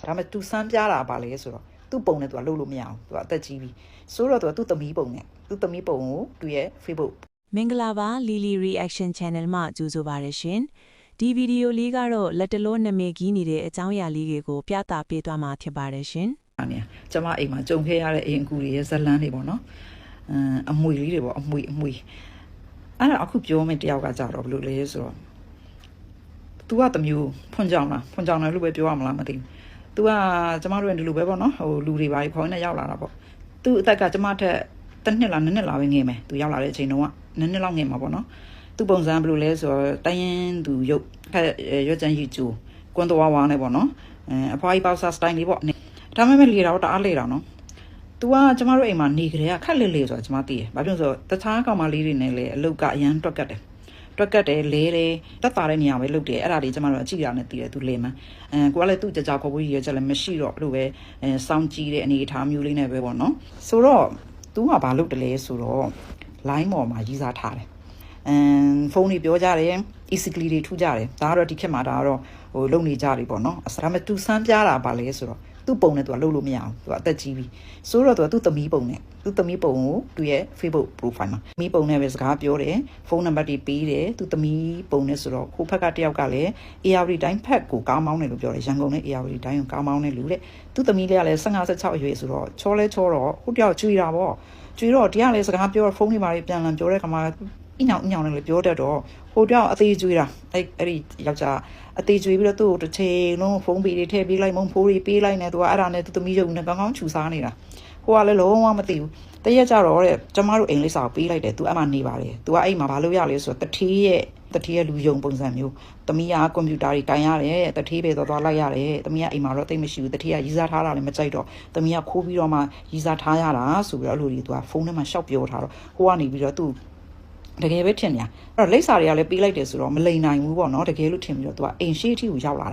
ဒါပေမဲ့ तू စမ်းပြတာပါလေဆိုတော့သူ့ပုံနဲ့ तू လှုပ်လို့မရအောင် तू အသက်ကြီးပြီဆိုတော့ तू သူ့သမီးပုံနဲ့သူ့သမီးပုံကိုသူ့ရဲ့ Facebook မင်္ဂလာပါ Lily Reaction Channel မှာကြိုဆိုပါရရှင်ဒီဗီဒီယိုလေးကတော့လက်တလုံးနာမည်ကြီးနေတဲ့အကြောင်းအရာလေးတွေကိုပြသပေးသွားမှာဖြစ်ပါတယ်ရှင်ကျမအိမ်မှာကြုံခဲ့ရတဲ့အိမ်အကူတွေရဲ့ဇလန်းတွေပေါ့နော်အမွေလေးတွေပေါ့အမွေအဲ့ဒါအခုပြောမယ်တယောက်ကကြတော့ဘယ်လိုလဲဆိုတော့ तू ကတမျိုးဖွင့်ကြောင်တယ်လို့ပဲပြောရမလားမသိဘူး तू ကကျမတို့ရဲ့ဒီလိုပဲပေါ့နော်ဟိုလူတွေပါခေါင်းနဲ့ရောက်လာတာပေါ့ तू အသက်ကကျမထက်တစ်နှစ်လားနှစ်နှစ်လားပဲငယ်မယ် तू ရောက်လာတဲ့အချိန်တုန်းကနှစ်လောက်ငယ်မှာပေါ့နော် तू ပုံစံဘယ်လိုလဲဆိုတော့တိုင်းရင်သူရုပ်ရွက်ချမ်းရီကျူကွန်းတော်ဝါနဲ့ပေါ့နော်အဖွားကြီးပေါက်စားစတိုင်းလေးပေါ့ဒါမှမဟုတ်လေတော့တအားလေတာနော် तू ကကျမတို့အိမ်မှာနေကြတဲ့ခက်လေဆိုတော့ကျမသိတယ်ဘာဖြစ်လို့ဆိုတော့တခြားကောင်မလေးတွေနဲ့လေအလုတ်ကအရန်တွက်ကတ်တယ်လဲတယ်တက်တာတဲ့နေရာပဲလုတ်တယ်အဲ့ဒါတွေကျမတို့အကြည့်ရနဲ့တည်တယ် तू လေမှကိုကလည်းသူ့ကြကြခေါ်ဖို့ရည်ရချက်လည်းမရှိတော့အဲ့လိုပဲစောင်းကြည့်တဲ့အနေအထားမျိုးလေးနဲ့ပဲပေါ့နော်ဆိုတော့ तू ကဘာလုပ်တယ်လဲဆိုတော့ line ပေါ်မှာရေးစားထားတယ်ဖုန်းတွေပြောကြတယ် easily တွေထူကြတယ်ဒါကတော့ဒီခေတ်မှာဒါကတော့ဟိုလုံနေကြတယ်ပေါ့နော်ဒါပေမဲ့ तू စမ်းပြတာပါလေဆိုတော့သူ့ပုံနဲ့ तू လှုပ်လို့မရအောင် तू အသက်ကြီးပြီဆိုတော့ तू သူ့သမီးပုံနဲ့သူ့သမီးပုံကိုသူ့ရဲ့ Facebook profile မှာသမီးပုံနဲ့ပဲစကားပြောတယ်ဖုန်းနံပါတ်တွေပေးတယ်သူ့သမီးပုံနဲ့ဆိုတော့ခိုးဖက်ကတယောက်ကလည်း ARD တိုင်းဖက်ကိုကားမောင်းတယ်လို့ပြောတယ်ရန်ကုန်နဲ့ ARD တိုင်းကိုကားမောင်းတယ်လို့တဲ့သူ့သမီးလေးကလည်း15 16အရွယ်ဆိုတော့ချောတော့ဟိုတယောက်ကျွေးတာပေါ့ကျွေးတော့တရားလည်းစကားပြောဖုန်းတွေမှာပြန်လည်ပြောတဲ့ခါမှာညောင်နဲ့လည်းပြောတတ်တော့ဟိုတယောက်အသေးကျွေးတာအဲ့ဒီယောက်ျားအသေးကျွေးပြီးတော့သူ့ကိုတစ်ချိန်လုံးဖုန်းပေးတွေထည့်ပေးလိုက်မုံဖိုးတွေပေးလိုက်နေသူကအဲ့ဒါနဲ့သူသမီးရုပ်နဲ့ကောင်းကောင်းခြူစားနေတာဟိုကလည်းလုံးဝမသိဘူးတရက်ကြတော့တဲ့ကျမတို့အိမ်လေးစာပေးလိုက်တယ်သူအဲ့မှာနေပါတယ်သူကအဲ့မှာဘာလို့ရလဲဆိုတော့တထေးရဲ့လူယုံပုံစံမျိုးသမီးကကွန်ပျူတာတွေတိုင်ရတယ်တထေးပဲသွားလိုက်ရတယ်သမီးကအိမ်မှာတော့တိတ်မရှိဘူးတထေးကရီးစားထားတာလည်းမကြိုက်တော့သမီးကခိုးပြီးတော့မှရီးစားထားရတာဆိုပြီးတော့အဲ့လိုကြီးသူကဖုန်းထဲမှာရှောက်ပြောထားတော့ဟိုကနေပြီးတော့သူတကယ်ပဲထင်နေအဲ့တော့လိပ်စာတွေကလည်းပေးလိုက်တယ်ဆိုတော့မလိန်နိုင်ဘူးပေါ့နော်တကယ်လို့ထင်ပြီးတော့သူကအိမ်ရှိအထိကိုရောက်လာ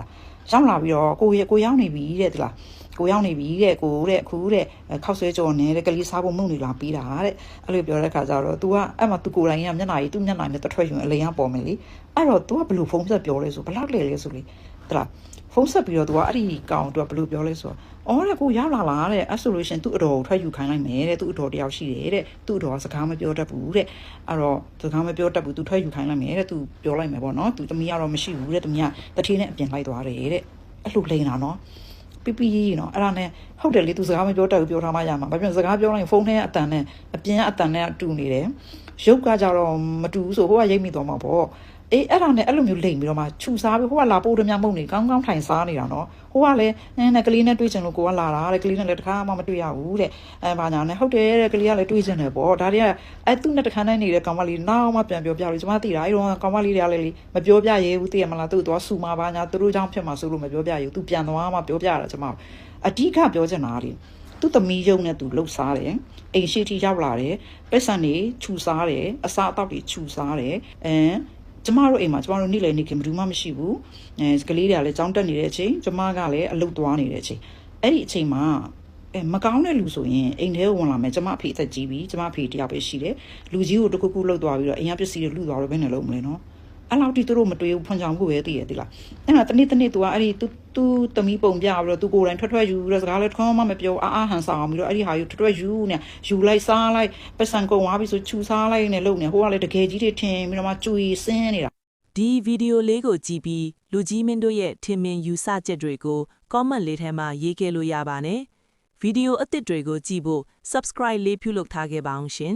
ပြီးတော့ကိုရောက်နေပြီတဲ့ဒီလားကိုရောက်နေပြီတဲ့ကိုတဲ့အခုတဲ့ခောက်ဆွဲကြော်နေတဲ့ကလေးစားဖို့မှုန့်နေလာပြီးတာတဲ့အဲ့လိုပြောတဲ့ခါကျတော့ तू ကအဲ့မှာ तू ကိုယ်တိုင်ကမျက်နှာကြီးသူ့မျက်နှာနဲ့တထွက်ယူအလိန်ကပေါ်မယ်လေအဲ့တော့ तू ကဘလို့ဖုန်းဆက်ပြောလဲဆိုဘလောက်လဲဆိုလေဒီလားဖုန်းဆက်ပြီးတော့ तू ကအဲ့ဒီကောင် तू ကဘလို့ပြောလဲဆိုတော့အော်တဲ့ကိုရောက်လာလားတဲ့အဲ့ဆိုလို့ရှင်သူ့အတော်ကိုထွက်ယူခိုင်းလိုက်မယ်တဲ့သူ့အတော်တယောက်ရှိတယ်တဲ့သူ့အတော်ကစကားမပြောတတ်ဘူးတဲ့အဲ့တော့စကားမပြောတတ်ဘူး तू ထွက်ယူခိုင်းလိုက်မယ်တဲ့ तू ပြောလိုက်မယ်ပေါ့နော် तू သမီးကတော့မရှိဘူးတဲ့သမီးကတထေးနဲ့အပြင်လိုက်သွားတယ်တဲ့အဲ့လိုလိန်တာနော်ပြပြနော်အဲ့ဒါနဲ့ဟုတ်တယ်လေ तू စကားမပြောတတ်ဘူးပြောထားမှရမှာဘာဖြစ်စကားပြောလိုက်ဖုန်းထဲအတန်နဲ့အပြင်အတန်နဲ့တူနေတယ်ရုပ်ကကြတော့မတူဘူးဆိုဟိုကရိတ်မိသွားမှာပေါ့အေးအဲ့ဒါနဲ့အဲ့လိုမျိုးလိမ့်ပြီးတော့မှခြူစားပြီးဟိုကလာပို့တယ်များမဟုတ်နေကောင်းထိုင်စားနေတာနော်ဟိုကလည်းနဲ့ကလေးနဲ့တွေ့ချင်လို့ကိုကလာတာတဲ့ကလေးနဲ့လည်းတခါမှမတွေ့ရဘူးတဲ့ဘာညာနဲ့ဟုတ်တယ်တဲ့ကလေးကလည်းတွေ့ချင်တယ်ပေါ့ဒါတွေကအဲ့သူ့နဲ့တခါနဲ့နေတဲ့ကောင်မလေးနောက်မှပြန်ပြောပြလို့ကျွန်မသိတာအဲ့တော့ကောင်မလေးတွေကလည်းမပြောပြရဲဘူးသိရမလားသူ့သွားဆူမှာဘာညာသူတို့ကြောင့်ဖြစ်မှာဆိုလို့မပြောပြရဲဘူးသူပြန်သွားမှပြောပြတာကျွန်မအဓိကပြောချင်တာလေသူ့သမီးယုံနဲ့သူလှုပ်စားတယ်အိမ်ရှိတီရောက်လာတယ်ပိတ်ဆန်တွေခြူစားတယ်အစားအသောက်တွေခြူစားတယ်ကျမတို့အိမ်မှာကျမတို့နေ့လည်နေ့ခင်ဘယ်သူမှမရှိဘူးကလေးတွေကလည်းကြောင်းတက်နေတဲ့အချိန်ကျမကလည်းအလုပ်သွားနေတဲ့အချိန်အဲ့ဒီအချိန်မှာမကောင်းတဲ့လူဆိုရင်အိမ်ထဲကိုဝင်လာမယ်ကျမအဖေအသက်ကြီးပြီကျမအဖေတယောက်ပဲရှိတယ်လူကြီးကိုတခုခုလှုပ်သွားပြီးတော့အိမ်ကပစ္စည်းတွေလှုပ်သွားတော့ဘယ်နဲ့လုံးမလဲနော်အဲ့လောက်တိသူတို့မတွေ့ဘူးဖွင့်ချောင်ဖို့ပဲသိရသေးလားအဲ့တော့တနေ့သူကအဲ့ဒီသူသမီးပုံပြပြီးတော့သူကိုယ်တိုင်ထွက်ယူပြီးတော့စကားလည်းတစ်ခါမှမပြောဟန်ဆောင်ပြီးတော့အဲ့ဒီဟာယူထွက်ယူနေယူလိုက်စားလိုက်ပတ်စံကုန်သွားပြီဆိုချူစားလိုက်နေလို့နေဟိုကလည်းတကယ်ကြီးတွေထင်ပြီးတော့မှကျွေစင်းနေတာဒီဗီဒီယိုလေးကိုကြည့်ပြီးလူကြီးမင်းတို့ရဲ့ထင်မြင်ယူဆချက်တွေကို comment လေးထဲမှာရေးခဲ့လို့ရပါနဲ့ဗီဒီယိုအသစ်တွေကိုကြည့်ဖို့ subscribe လေးပြုလုပ်ထားခဲ့ပါအောင်ရှင်